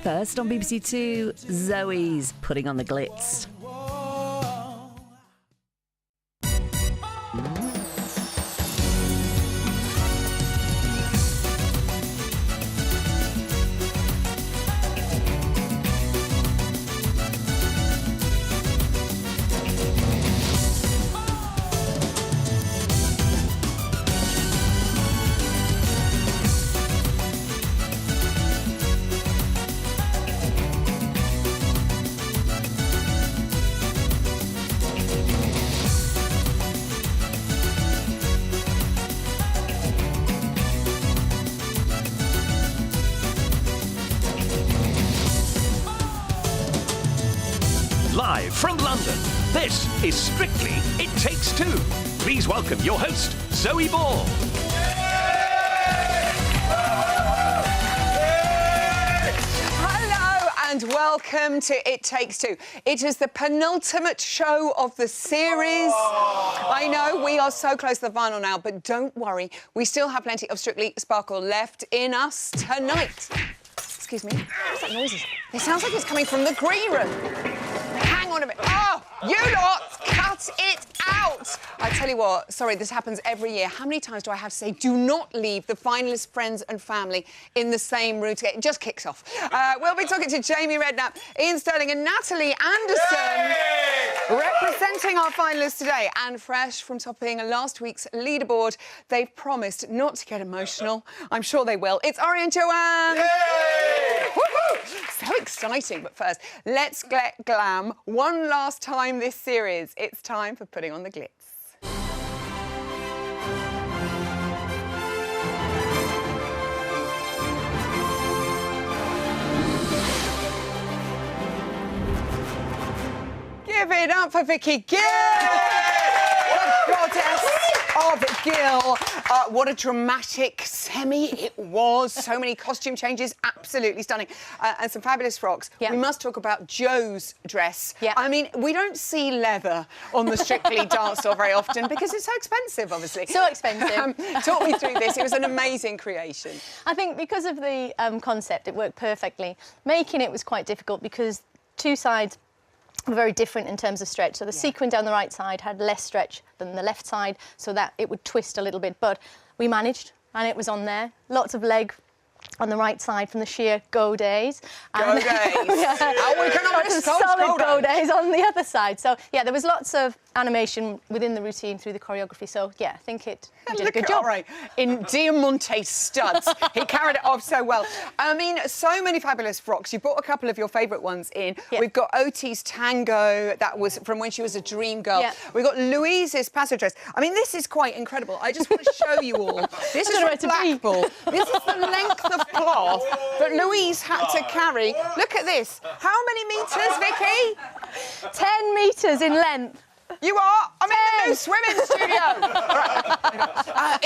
First on BBC Two, Zoe's putting on the glitz. Live from London, this is Strictly It Takes Two. Please welcome your host, Zoe Ball. Hello and welcome to It Takes Two. It is the penultimate show of the series. I know we are so close to the final now, but don't worry, we still have plenty of Strictly Sparkle left in us tonight. Excuse me, what's that noise? It sounds like it's coming from the green room. Hang on a minute. Oh, you lot, cut it out. I tell you what, sorry, this happens every year. How many times do I have to say, do not leave the finalist friends and family in the same room together? It just kicks off. We'll be talking to Jamie Redknapp, Ian Sterling and Natalie Anderson, representing our finalists today. And fresh from topping last week's leaderboard, they've promised not to get emotional. I'm sure they will. It's Ari and Joanne. Woohoo! So exciting, but first, let's get glam one last time this series. It's time for Putting on the Glitz. Give it up for Vicky Gill! The goddess of Gill. What a dramatic semi it was. So many costume changes, absolutely stunning. And some fabulous frocks. Yeah. We must talk about Joe's dress. Yeah. I mean, we don't see leather on the Strictly dance floor very often because it's so expensive, obviously. So expensive. Talk me through this. It was an amazing creation. I think because of the concept, it worked perfectly. Making it was quite difficult because two sides were very different in terms of stretch. So the sequin down the right side had less stretch than the left side, so that it would twist a little bit. But we managed, and it was on there. Lots of leg on the right side from the sheer go days. Go days. How we can Lots of solid go days on the other side. So, yeah, there was lots of animation within the routine through the choreography. So, yeah, I think we did a good job. Right. In Diamante studs. He carried it off so well. I mean, so many fabulous frocks. You brought a couple of your favourite ones in. Yeah. We've got Oti's Tango, that was from when she was a dream girl. Yeah. We've got Louise's Passage Dress. I mean, this is quite incredible. I just want to show you all. This is from Blackpool. This is the length of cloth that Louise had to carry. Look at this. How many metres, Vicky? 10 metres in length. You are? I'm in the new swimming studio.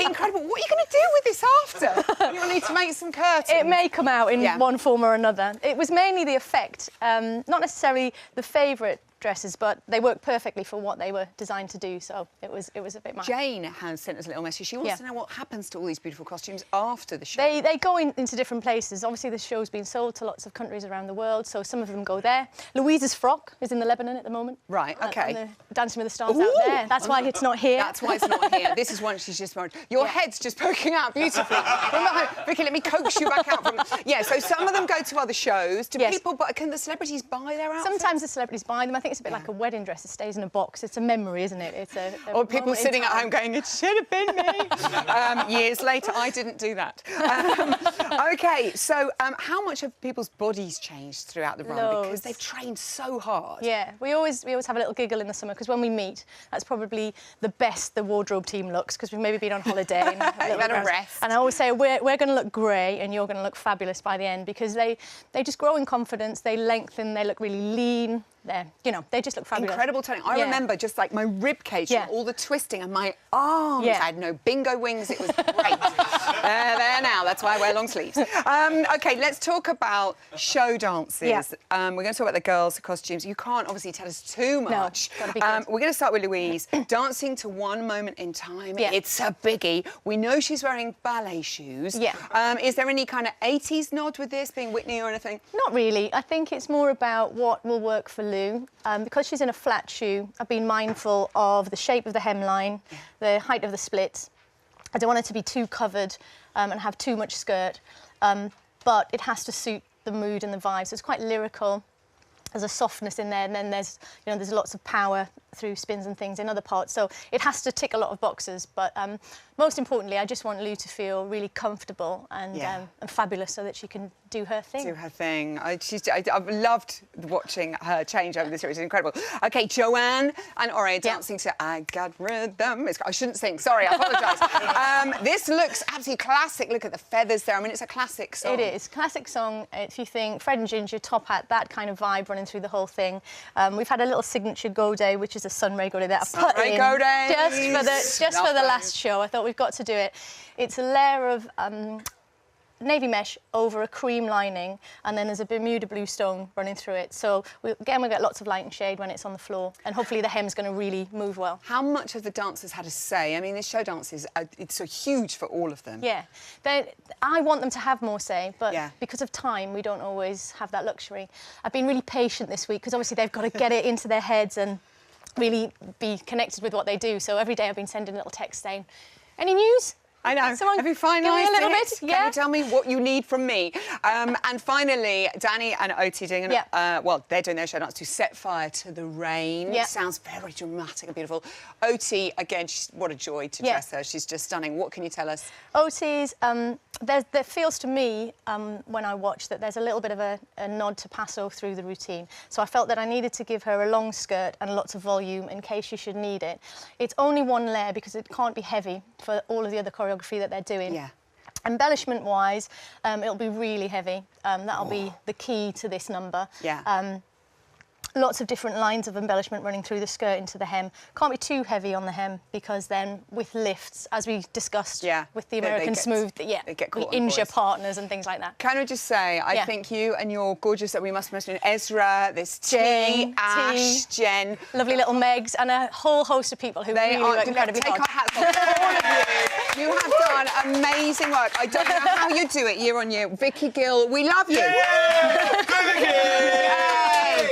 Incredible. What are you going to do with this after? You'll need to make some curtains. It may come out in one form or another. It was mainly the effect, not necessarily the favourite dresses, but they work perfectly for what they were designed to do, so it was a bit mad. Jane has sent us a little message. She wants to know what happens to all these beautiful costumes after the show. They go into different places. Obviously, the show's been sold to lots of countries around the world, so some of them go there. Louise's frock is in the Lebanon at the moment. Right, OK. And the Dancing with the Stars out there. That's why it's not here. That's why it's not here. This is one she's just worn. Your head's just poking out beautifully. From behind. Vicky, let me coax you back out. Yeah, so some of them go to other shows. Do people, but can the celebrities buy their outfits? Sometimes the celebrities buy them. I think it's a bit like a wedding dress. It stays in a box. It's a memory, isn't it? It's a or people sitting at home going, it should have been me. Years later, I didn't do that. OK, so how much have people's bodies changed throughout the run? Loads. Because they've trained so hard. Yeah, we always have a little giggle in the summer because when we meet, that's probably the best the wardrobe team looks because we've maybe been on holiday and had a rest. And I always say we're going to look grey and you're going to look fabulous by the end because they just grow in confidence, they lengthen, they look really lean. They just look fabulous. Incredible toning. I remember just like my rib cage from all the twisting and my arms. I had no bingo wings. It was great. There now. That's why I wear long sleeves. OK, let's talk about show dances. Yeah. We're going to talk about the girls' costumes. You can't obviously tell us too much. No, gotta be good. We're going to start with Louise. Dancing to One Moment in Time. Yeah. It's a biggie. We know she's wearing ballet shoes. Yeah. Is there any kind of 80s nod with this, being Whitney or anything? Not really. I think it's more about what will work for Lou. Because she's in a flat shoe, I've been mindful of the shape of the hemline, the height of the split. I don't want it to be too covered and have too much skirt, but it has to suit the mood and the vibe. So it's quite lyrical. There's a softness in there, and then there's lots of power through spins and things in other parts. So it has to tick a lot of boxes. But most importantly, I just want Lou to feel really comfortable and fabulous so that she can do her thing. Do her thing. I've loved watching her change over the series. It's incredible. OK, Joanne and Ori dancing to I Got Rhythm. I shouldn't sing. Sorry, I apologise. This looks absolutely classic. Look at the feathers there. I mean, it's a classic song. It is. Classic song. If you think Fred and Ginger, top hat, that kind of vibe running through the whole thing. We've had a little signature go day, which is a sunray go day that I put in go day. just for the last show. I thought we've got to do it. It's a layer of navy mesh over a cream lining, and then there's a Bermuda blue stone running through it. So again, we get lots of light and shade when it's on the floor, and hopefully the hem's going to really move well. How much have the dancers had a say? I mean, this show dance is it's so huge for all of them. Yeah, I want them to have more say, but Yeah. because of time, we don't always have that luxury. I've been really patient this week because obviously they've got to get it into their heads and really be connected with what they do. So every day I've been sending a little text saying, "Any news?" I know. Someone Have you finalised give me a little it? bit? Can Yeah. you tell me what you need from me? And finally, Danny and Oti doing, well, they're doing their show dance to Set Fire to the Rain. Yeah. Sounds very dramatic and beautiful. Oti, again, what a joy to dress her. She's just stunning. What can you tell us? Oti's, there feels to me, when I watch, that there's a little bit of a nod to Paso through the routine. So I felt that I needed to give her a long skirt and lots of volume in case she should need it. It's only one layer because it can't be heavy for all of the other choreography that they're doing. Yeah. Embellishment-wise, it'll be really heavy. That'll be the key to this number. Yeah. Lots of different lines of embellishment running through the skirt into the hem. Can't be too heavy on the hem because then with lifts, as we discussed with the American Smooth, we injure partners and things like that. Can I just say, I think you and your gorgeous, that we must mention, Ezra, there's T, Ash, Jen. Lovely little Megs and a whole host of people who really work incredibly hard. Take our hats off, all of you. You have done amazing work. I don't know how you do it year on year. Vicky Gill, we love you. Yeah! Go Vicky! Yay!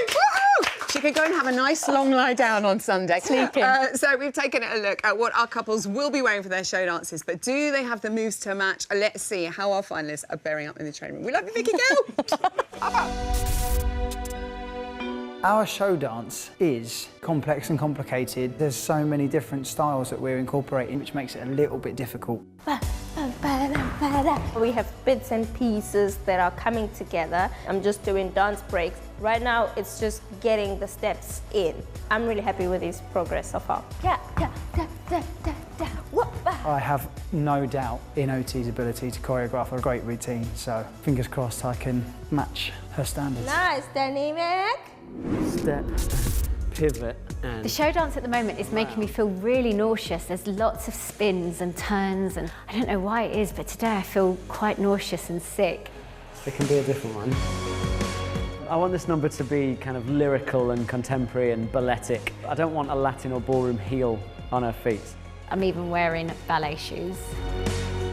She could go and have a nice long lie down on Sunday. Sleeping. So we've taken a look at what our couples will be wearing for their show dances, but do they have the moves to match? Let's see how our finalists are bearing up in the training room. We love you, Vicky Gill. Our show dance is complex and complicated. There's so many different styles that we're incorporating, which makes it a little bit difficult. We have bits and pieces that are coming together. I'm just doing dance breaks. Right now, it's just getting the steps in. I'm really happy with this progress so far. I have no doubt in OT's ability to choreograph a great routine, so fingers crossed I can match her standards. Nice, Danny Mac. Step, pivot, and... The show dance at the moment is making me feel really nauseous. There's lots of spins and turns, and I don't know why it is, but today I feel quite nauseous and sick. It can be a different one. I want this number to be kind of lyrical and contemporary and balletic. I don't want a Latin or ballroom heel on her feet. I'm even wearing ballet shoes.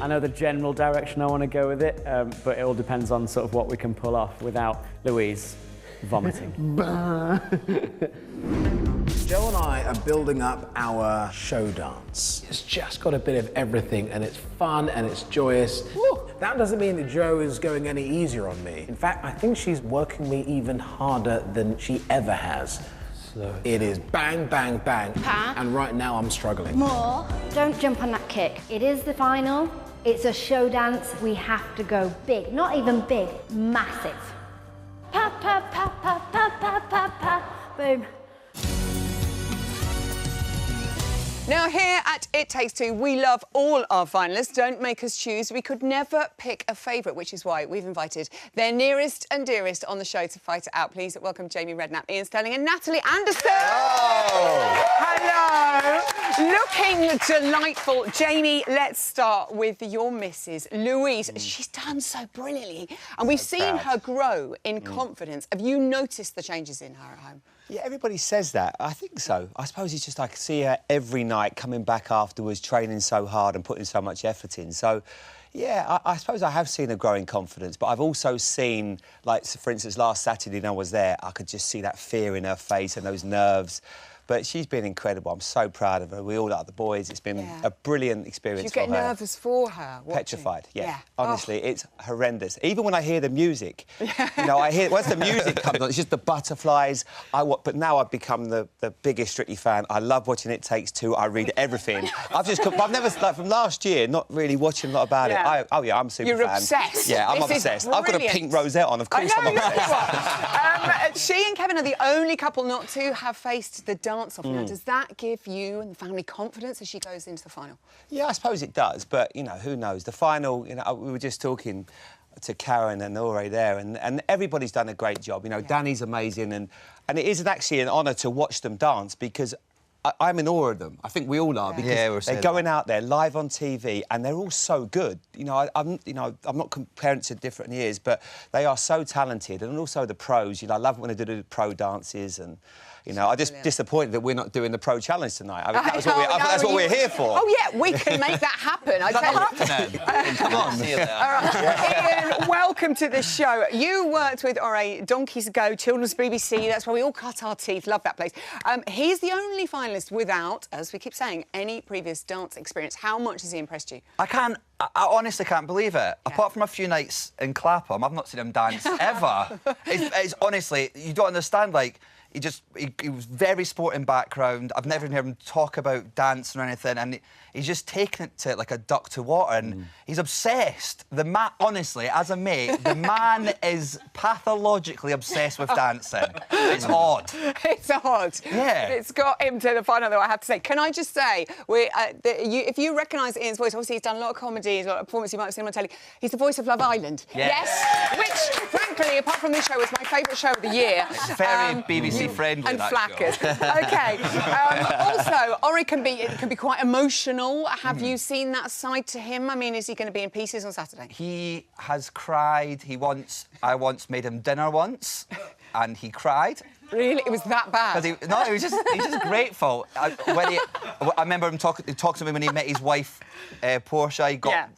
I know the general direction I want to go with it, but it all depends on sort of what we can pull off without Louise vomiting. Joe and I are building up our show dance. It's just got a bit of everything, and it's fun and it's joyous. Woo! That doesn't mean that Joe is going any easier on me. In fact, I think she's working me even harder than she ever has. It is bang, bang, bang. And right now I'm struggling. More. Don't jump on that kick. It is the final. It's a show dance. We have to go big. Not even big, massive. Pa, pa, pa, pa, pa, pa, pa, pa. Boom. Now, here at It Takes Two, we love all our finalists. Don't make us choose. We could never pick a favourite, which is why we've invited their nearest and dearest on the show to fight it out. Please welcome Jamie Redknapp, Ian Sterling and Natalie Anderson. Hello. Looking delightful. Jamie, let's start with your missus, Louise. She's done so brilliantly. And we've seen her grow in confidence. Have you noticed the changes in her at home? Yeah, everybody says that. I think so. I suppose it's just I see her every night coming back afterwards, training so hard and putting so much effort in. So, yeah, I suppose I have seen her grow in confidence, but I've also seen, like, for instance, last Saturday when I was there, I could just see that fear in her face and those nerves. But she's been incredible. I'm so proud of her. We all like the boys. It's been a brilliant experience for her. You get nervous for her? Petrified, yeah. Honestly, it's horrendous. Even when I hear the music, you know, once the music comes on, it's just the butterflies. But now I've become the biggest Strictly fan. I love watching It Takes Two. I read everything. I've never, like, from last year, not really watching a lot about it. I'm a super fan. You're obsessed. Yeah, I'm obsessed. I've got a pink rosette on, of course I'm obsessed. She and Kevin are the only couple not to have faced the dance-off. Now, does that give you and the family confidence as she goes into the final? Yeah, I suppose it does, but, you know, who knows? The final, you know, we were just talking to Karen and Nore there, and everybody's done a great job. You know, Danny's amazing, and it is actually an honour to watch them dance because I'm in awe of them. I think we all are because they're going out there live on TV and they're all so good. You know, I'm not comparing to different years, but they are so talented, and also the pros. You know, I love when they do the pro dances and. You know, I'm just disappointed that we're not doing the Pro Challenge tonight. I mean, that's what we're here for. Oh, yeah, we can make that happen. I tell you. Come on. See you there. All right. Ian, welcome to the show. You worked with Ore donkeys ago, Children's BBC. That's where we all cut our teeth. Love that place. He's the only finalist without, as we keep saying, any previous dance experience. How much has he impressed you? I honestly can't believe it. Apart from a few nights in Clapham, I've not seen him dance ever. It's honestly, you don't understand, like... He was very sporting background. I've never heard him talk about dancing or anything, and he's just taken it to like a duck to water, and he's obsessed. The man, honestly, as a mate, the man is pathologically obsessed with dancing. It's odd. It's odd. Yeah. It's got him to the final, though, I have to say. Can I just say, if you recognise Ian's voice, obviously he's done a lot of comedies, a lot of performances you might have seen him on telly. He's the voice of Love Island. Yes. Which, frankly, apart from this show, was my favourite show of the year. It's very BBC friendly. And flackers. OK. Also, Ore can be quite emotional. Have you seen that side to him? I mean, is he going to be in pieces on Saturday? He has cried. I once made him dinner once, and he cried. Really? It was that bad? He's just grateful. I remember him talking to me when he met his wife, Portia.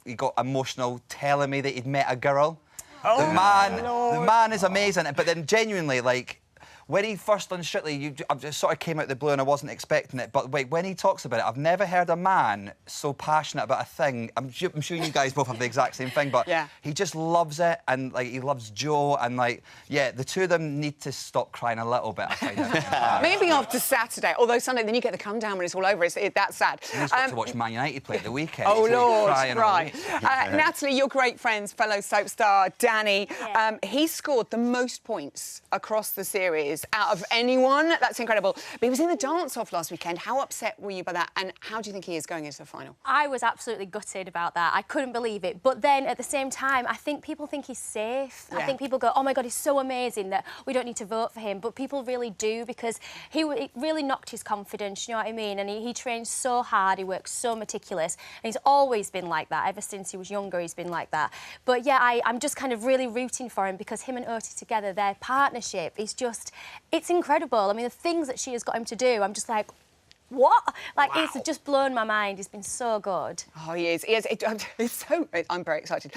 He got emotional telling me that he'd met a girl. Oh, the man is amazing. But then genuinely, like, when he first done Strictly, I just sort of came out of the blue and I wasn't expecting it. But wait, when he talks about it, I've never heard a man so passionate about a thing. I'm sure you guys both have the exact same thing, but he just loves it, and like he loves Joe, and like the two of them need to stop crying a little bit. I find maybe after Saturday, although Sunday then you get the come down when it's all over. That's sad. He's got to watch Man United play at the weekend. Oh Lord, right. Natalie, your great friends, fellow soap star Danny. He scored the most points across the series out of anyone. That's incredible. But he was in the dance-off last weekend. How upset were you by that? And how do you think he is going into the final? I was absolutely gutted about that. I couldn't believe it. But then, at the same time, I think people think he's safe. I think people go, oh, my God, he's so amazing that we don't need to vote for him. But people really do, because it really knocked his confidence, you know what I mean? And he trains so hard, he works so meticulous. And he's always been like that. Ever since he was younger, he's been like that. But, yeah, I'm just kind of really rooting for him, because him and Oti together, their partnership is just... It's incredible. I mean, the things that she has got him to do, I'm just like, what? Like, it's just blown my mind. He's been so good. Oh, he is. I'm very excited.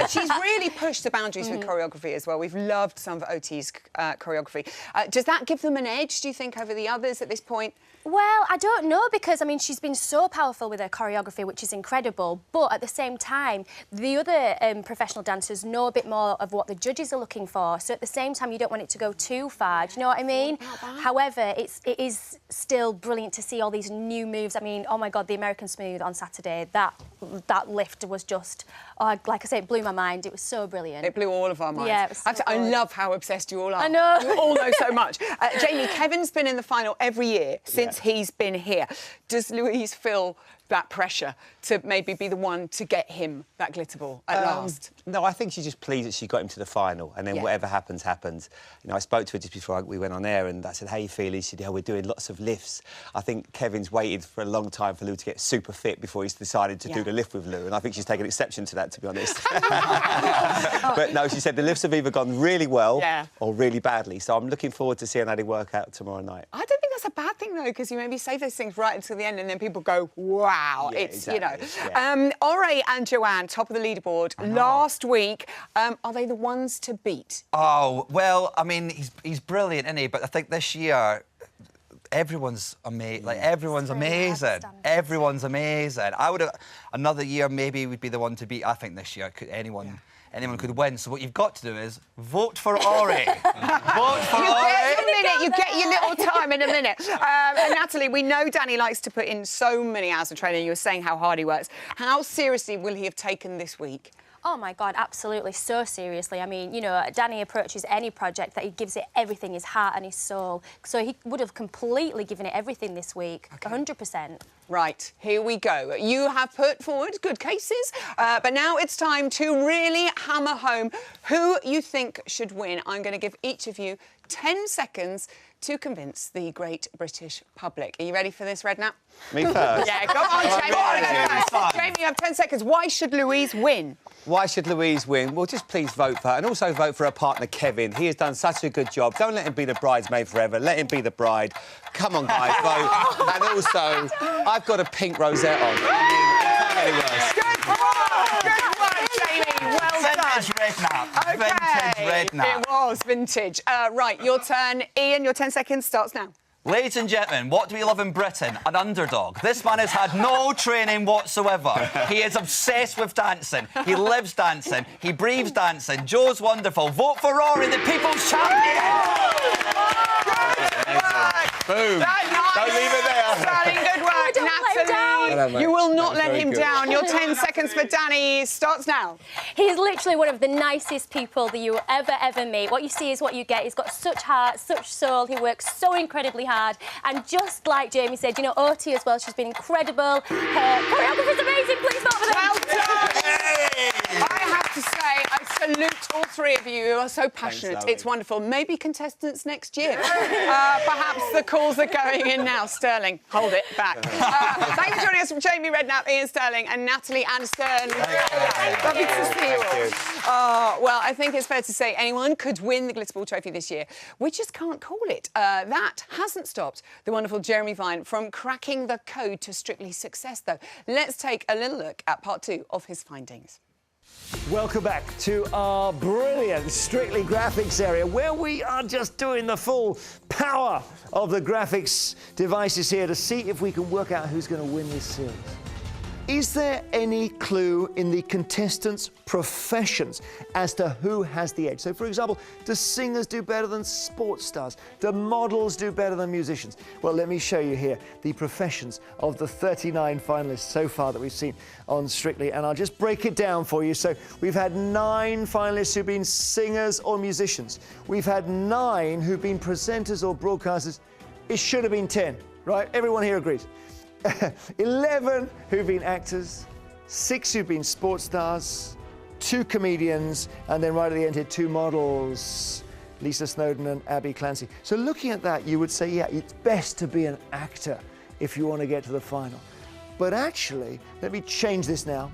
She's really pushed the boundaries with choreography as well. We've loved some of Oti's choreography. Does that give them an edge, do you think, over the others at this point? Well, I don't know, because, I mean, she's been so powerful with her choreography, which is incredible, but at the same time, the other professional dancers know a bit more of what the judges are looking for, so at the same time, you don't want it to go too far, do you know what I mean? However, it is still brilliant to see all these new moves. I mean, oh my God, the American Smooth on Saturday, that lift was just, like I say, it blew my mind. It was so brilliant. It blew all of our minds. Yeah, it was so I good. love how obsessed you all are. I know. You all know so much. Jamie, Kevin's been in the final every year since he's been here. Does Louise feel that pressure to maybe be the one to get him that glitter ball at last? No, I think she's just pleased that she got him to the final, and then whatever happens, happens. You know, I spoke to her just before we went on air, and I said, how you feeling? She said, yeah, we're doing lots of lifts. I think Kevin's waited for a long time for Lou to get super fit before he's decided to do the lift with Lou, and I think she's taken exception to that, to be honest. But no, she said the lifts have either gone really well or really badly, so I'm looking forward to seeing how they work out tomorrow night. I don't think that's a bad thing, though, because you maybe say those things right until the end and then people go, wow, it's, you know. Ore and Joanne, top of the leaderboard last week. Are they the ones to beat? Oh, well, I mean, he's brilliant, isn't he? But I think this year, everyone's amazing. Like, everyone's amazing. Everyone's amazing. I would have... Another year, maybe would be the one to beat. I think this year, anyone could win. So what you've got to do is vote for Ori. Vote for Ori. You get your little time in a minute. And Natalie, we know Danny likes to put in so many hours of training. You were saying how hard he works. How seriously will he have taken this week? Oh, my God, absolutely, so seriously. I mean, you know, Danny approaches any project that he gives it everything, his heart and his soul. So he would have completely given it everything this week, 100%. Right, here we go. You have put forward good cases, but now it's time to really hammer home who you think should win. I'm going to give each of you 10 seconds to convince the great British public. Are you ready for this, Redknapp? Me first? Yeah, come on, Jamie. Jamie, you have 10 seconds. Why should Louise win? Why should Louise win? Well, just please vote for her, and also vote for her partner, Kevin. He has done such a good job. Don't let him be the bridesmaid forever. Let him be the bride. Come on, guys, vote. And also, I've got a pink rosette on. I mean, it can't get any worse. Good work! Good work, Jamie. Well done. Vintage Redknapp. OK. Vintage Redknapp. It was vintage. Right, your turn. Ian, your 10 seconds starts now. Ladies and gentlemen, what do we love in Britain? An underdog. This man has had no training whatsoever. He is obsessed with dancing. He lives dancing. He breathes dancing. Joe's wonderful. Vote for Rory, the people's champion! Boom. Don't leave it there. Sterling, good work. Natalie, you will not let him down. Your 10 seconds for Danny starts now. He's literally one of the nicest people that you will ever meet. What you see is what you get. He's got such heart, such soul. He works so incredibly hard. And just like Jamie said, you know, Oti as well, she's been incredible. Her choreographer's amazing. Please vote for them. Well done. I have to say, I salute all three of you who are so passionate. Thanks, it's wonderful. Maybe contestants next year. Perhaps the calls are going in now. Sterling, hold it back. Thanks for joining us from Jamie Redknapp, Ian Sterling and Natalie Anderson. Lovely to see you all. Well, I think it's fair to say anyone could win the Glitterball Trophy this year. We just can't call it. That hasn't stopped the wonderful Jeremy Vine from cracking the code to Strictly success, though. Let's take a little look at part 2 of his findings. Welcome back to our brilliant Strictly Graphics area, where we are just doing the full power of the graphics devices here to see if we can work out who's going to win this series. Is there any clue in the contestants' professions as to who has the edge? So, for example, do singers do better than sports stars? Do models do better than musicians? Well, let me show you here the professions of the 39 finalists so far that we've seen on Strictly, and I'll just break it down for you. So we've had 9 finalists who've been singers or musicians. We've had 9 who've been presenters or broadcasters. It should have been 10, right? Everyone here agrees. 11 who've been actors, 6 who've been sports stars, 2 comedians, and then right at the end here, 2 models, Lisa Snowdon and Abby Clancy. So looking at that, you would say, yeah, it's best to be an actor if you want to get to the final. But actually, let me change this now.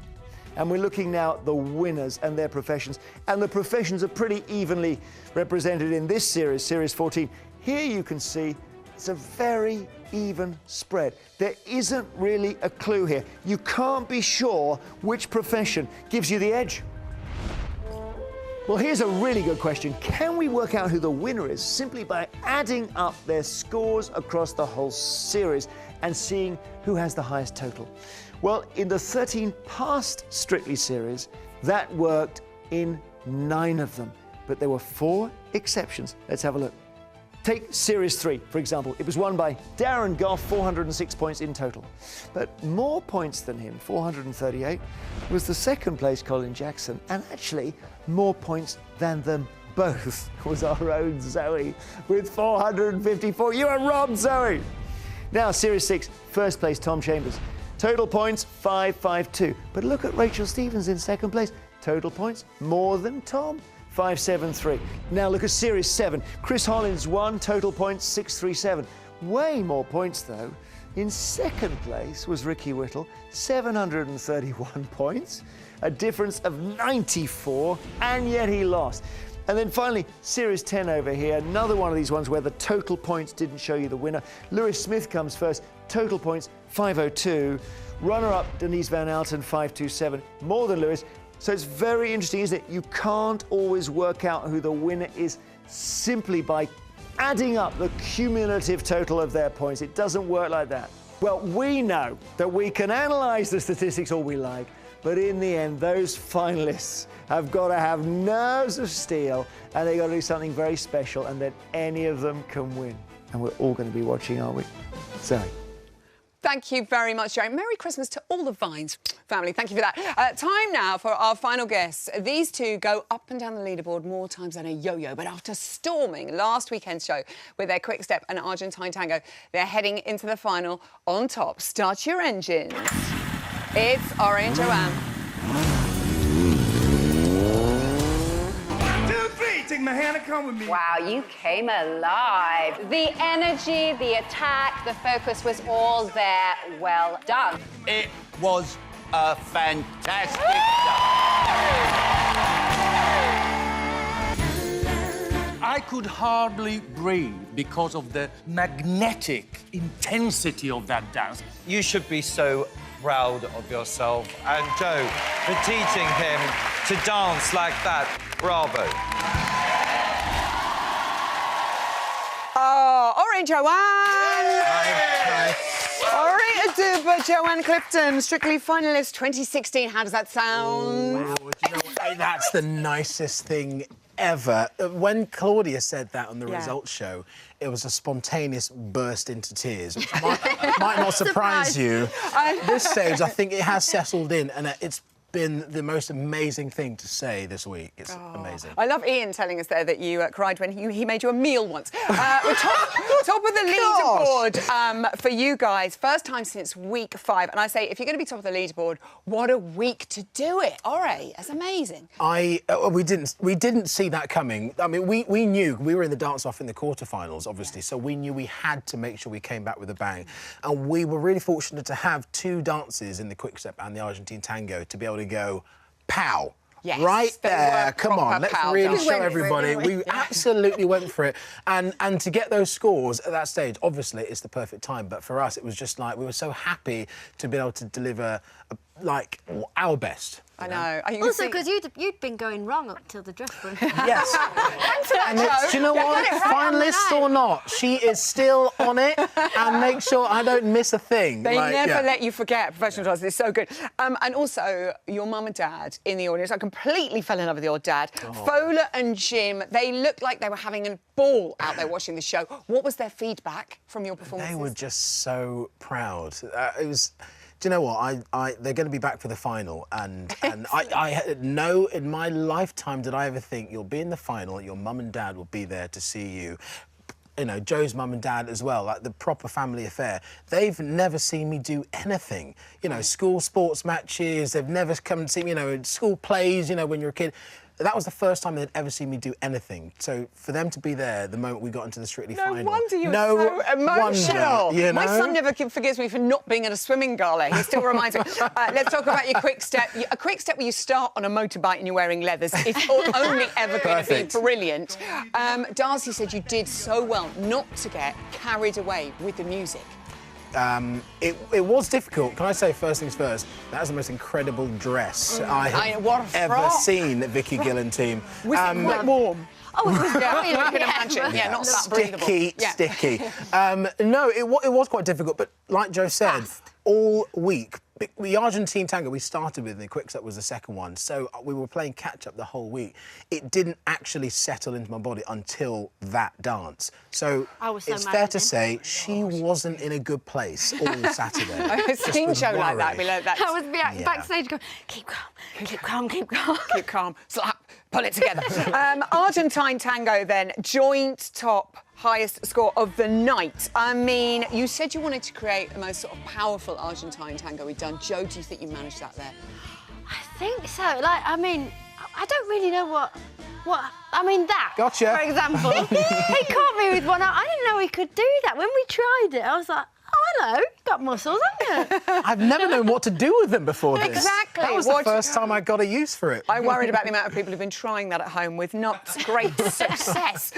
And we're looking now at the winners and their professions. And the professions are pretty evenly represented in this series, Series 14. Here you can see it's a very even spread. There isn't really a clue here. You can't be sure which profession gives you the edge. Well, here's a really good question. Can we work out who the winner is simply by adding up their scores across the whole series and seeing who has the highest total? Well, in the 13 past Strictly series, that worked in 9 of them. But there were 4 exceptions. Let's have a look. Take Series 3, for example. It was won by Darren Goff, 406 points in total. But more points than him, 438, was the second place Colin Jackson, and actually more points than them both was our own Zoe with 454. You are robbed, Zoe! Now, Series 6, first place Tom Chambers. Total points, 552. But look at Rachel Stevens in second place. Total points, more than Tom. 573. Now look at Series 7. Chris Hollins won, total points 637. Way more points though. In second place was Ricky Whittle, 731 points, a difference of 94, and yet he lost. And then finally, Series 10 over here, another one of these ones where the total points didn't show you the winner. Lewis Smith comes first, total points 502. Runner-up Denise Van Alten 527, more than Lewis. So it's very interesting, isn't it? You can't always work out who the winner is simply by adding up the cumulative total of their points. It doesn't work like that. Well, we know that we can analyse the statistics all we like, but in the end, those finalists have got to have nerves of steel, and they've got to do something very special, and then any of them can win. And we're all going to be watching, aren't we? Zoe. Thank you very much, Joe. Merry Christmas to all the Vines family. Thank you for that. Time now for our final guests. These two go up and down the leaderboard more times than a yo-yo, but after storming last weekend's show with their quick step and Argentine tango, they're heading into the final on top. Start your engines. It's Ori and Joanne. Take my hand and come with me. Wow, you came alive. The energy, the attack, the focus was all there. Well done. It was a fantastic I could hardly breathe because of the magnetic intensity of that dance. You should be so proud of yourself. And Joe, for teaching him to dance like that, bravo. Oh, Ori and Joanne! Ori Aduba, Joanne Clifton, Strictly finalist 2016. How does that sound? Wow, do you know what? That's the nicest thing ever. When Claudia said that on the results show, it was a spontaneous burst into tears, which might not surprise you. At this stage, I think it has settled in, and it's been the most amazing thing to say this week. It's amazing. I love Ian telling us there that you cried when he made you a meal once. We're top of the leaderboard for you guys. First time since week 5. And I say, if you're going to be top of the leaderboard, what a week to do it. Ori, that's amazing. We didn't see that coming. I mean, we knew. We were in the dance-off in the quarterfinals, obviously, so we knew we had to make sure we came back with a bang. And we were really fortunate to have 2 dances in the quick step and the Argentine tango to be able to go, pow. Yes, right there, come on, let's really show everybody. We We absolutely went for it. And to get those scores at that stage, obviously, it's the perfect time. But for us, it was just like, we were so happy to be able to deliver, like, our best. I know. Also, because you'd been going wrong up till the dress room. Yes. Thanks for that, Joe. Do you know what? Finalist or not, she is still on it, and make sure I don't miss a thing. They never let you forget professional dancers. It's so good. And also, your mum and dad in the audience. I completely fell in love with your dad. Fola and Jim, they looked like they were having a ball out there watching the show. What was their feedback from your performances? They were just so proud. It was... Do you know what? They're going to be back for the final, and I know in my lifetime did I ever think you'll be in the final, your mum and dad will be there to see you. You know, Joe's mum and dad as well, like the proper family affair. They've never seen me do anything. You know, school sports matches, they've never come to see me, you know, school plays, you know, when you're a kid. That was the first time they'd ever seen me do anything. So for them to be there the moment we got into the Strictly final... No wonder you're so emotional. Wonder, you know? My son never forgives me for not being at a swimming gala. He still reminds me. Let's talk about your quick step. A quick step where you start on a motorbike and you're wearing leathers. It's only ever going to be brilliant. Darcy said you did so well not to get carried away with the music. It was difficult. Can I say first things first? That was the most incredible dress I have ever seen at Vicky Gill and team. Was it quite warm? Oh, it was brilliant. I can imagine. Yeah, not that breathable. Sticky. No, it was quite difficult, but like Joe said, all week The Argentine tango we started with, and the quick-step was the second one, so we were playing catch-up the whole week. It didn't actually settle into my body until that dance. So it's fair to say she wasn't in a good place all Saturday. I've seen Joe like that. We learned that. That was me backstage going, keep calm, keep calm, keep calm. Keep calm, slap, pull it together. Argentine tango then, joint top highest score of the night. I mean, you said you wanted to create the most sort of powerful Argentine tango we've done. Joe, do you think you managed that there? I think so. Like, I mean, I don't really know what. I mean, that. Gotcha. For example, he caught me with one. I didn't know he could do that. When we tried it, I was like, oh, hello, you've got muscles, haven't you? I've never known what to do with them before this. Exactly. That was the first time I got a use for it. I worried about the amount of people who've been trying that at home with not great success.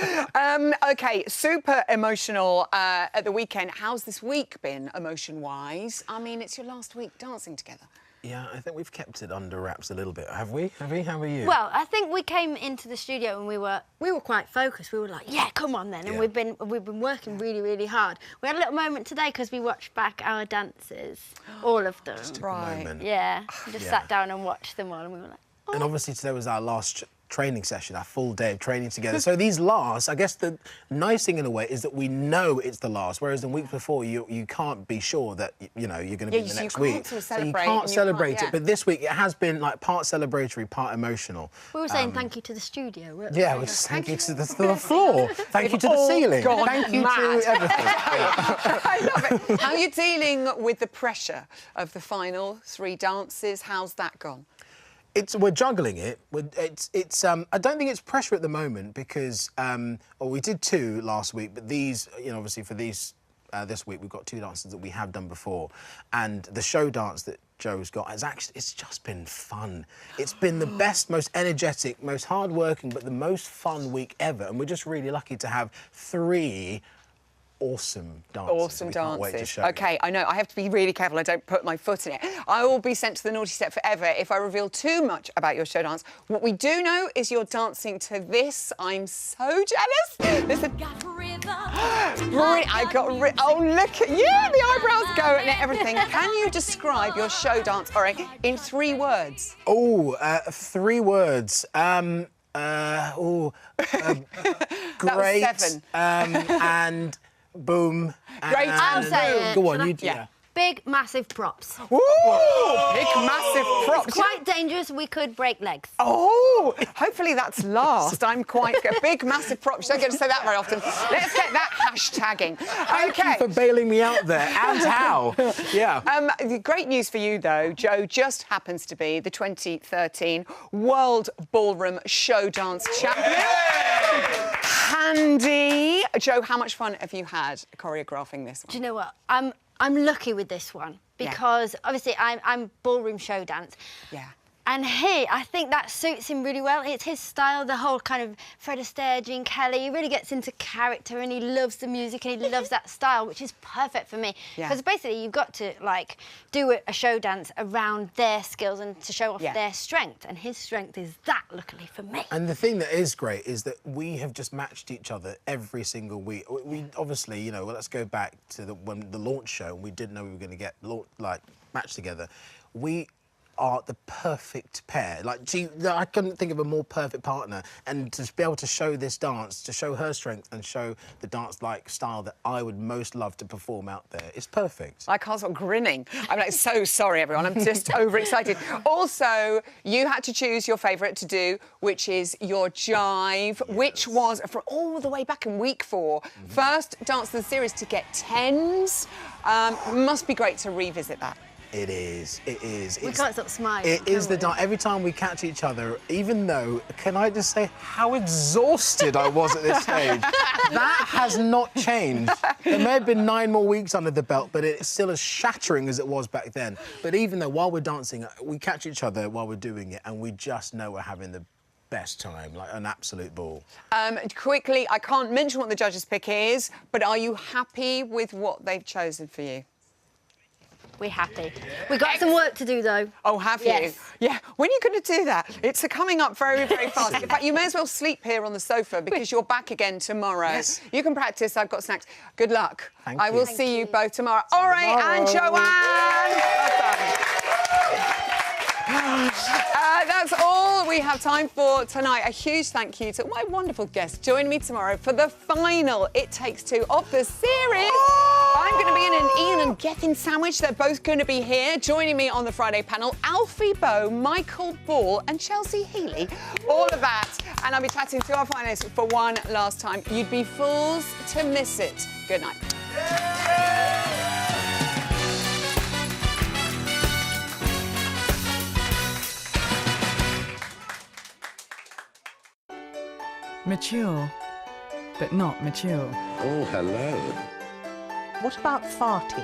OK, super emotional at the weekend. How's this week been, emotion-wise? I mean, it's your last week dancing together. Yeah, I think we've kept it under wraps a little bit. Have we? How are you? Well, I think we came into the studio and we were quite focused. We were like, yeah, come on then. And we've been working really, really hard. We had a little moment today because we watched back our dances, all of them. Just took a moment. Yeah, we just sat down and watched them all, and we were like, oh. And obviously today was our last training session, our full day of training together. So these last, I guess the nice thing in a way is that we know it's the last, whereas the week before you can't be sure that, you know, you're going to be the next week. So you can't celebrate it. But this week it has been like part celebratory, part emotional. We were saying thank you to the studio. Yeah, we just thank you to the floor. Thank you to the ceiling. Thank you to everything. I love it. How are you dealing with the pressure of the final 3 dances? How's that gone? We're juggling it. I don't think it's pressure at the moment because, we did 2 last week, but these, you know, obviously for these this week we've got 2 dances that we have done before, and the show dance that Joe's got it's just been fun. It's been the best, most energetic, most hard-working, but the most fun week ever, and we're just really lucky to have 3 awesome dances. Awesome dances. Can't wait to show OK, I know. I have to be really careful I don't put my foot in it. I will be sent to the naughty step forever if I reveal too much about your show dance. What we do know is you're dancing to this. I'm so jealous. Listen. Oh, look at you. The eyebrows go and everything. Can you describe your show dance, all right, in 3 words? Oh, 3 words. Great. That was 7. And boom. Great. I'll say it. Go on, you. Big, massive props. Ooh, big, massive props. It's quite dangerous. We could break legs. Oh, hopefully that's last. I'm quite good. Big, massive props. You don't get to say that very often. Let's get that hashtagging. Thank you for bailing me out there. And how? Yeah. The great news for you, though, Joe, just happens to be the 2013 World Ballroom Show Dance Champion. Handy. Joe, how much fun have you had choreographing this one? Do you know what? I'm lucky with this one because obviously I'm ballroom show dance. Yeah. And I think that suits him really well. It's his style, the whole kind of Fred Astaire, Gene Kelly. He really gets into character and he loves the music and he loves that style, which is perfect for me. Because basically you've got to, like, do a show dance around their skills and to show off their strength. And his strength is that, luckily for me. And the thing that is great is that we have just matched each other every single week. We obviously, you know, let's go back to the launch show, and we didn't know we were going to get, like, matched together. We are the perfect pair. Like, I couldn't think of a more perfect partner. And to be able to show this dance, to show her strength and show the dance-like style that I would most love to perform out there, it's perfect. I can't stop grinning. I'm like, so sorry, everyone. I'm just overexcited. Also, you had to choose your favourite to do, which is your jive, which was from all the way back in week 4. First dance of the series to get 10s. Must be great to revisit that. It is. It is. We can't stop smiling. It is the dance. Every time we catch each other, even though, can I just say how exhausted I was at this stage? That has not changed. There may have been 9 more weeks under the belt, but it's still as shattering as it was back then. But even though, while we're dancing, we catch each other while we're doing it, and we just know we're having the best time, like an absolute ball. Quickly, I can't mention what the judges' pick is, but are you happy with what they've chosen for you? We're happy. We've got some work to do, though. Oh, have you? Yeah. When are you going to do that? It's coming up very, very fast. In fact, you may as well sleep here on the sofa because you're back again tomorrow. Yes. You can practice. I've got snacks. Good luck. Thank you. I will see you both tomorrow. All right, and Joanne. That's all we have time for tonight. A huge thank you to my wonderful guests joining me tomorrow for the final It Takes Two of the series. I'm going to be in an Ian and Gethin sandwich. They're both going to be here. Joining me on the Friday panel, Alfie Boe, Michael Ball and Chelsea Healy. All of that. And I'll be chatting to our finalists for one last time. You'd be fools to miss it. Good night. Mature, but not mature. Oh, hello. What about farting?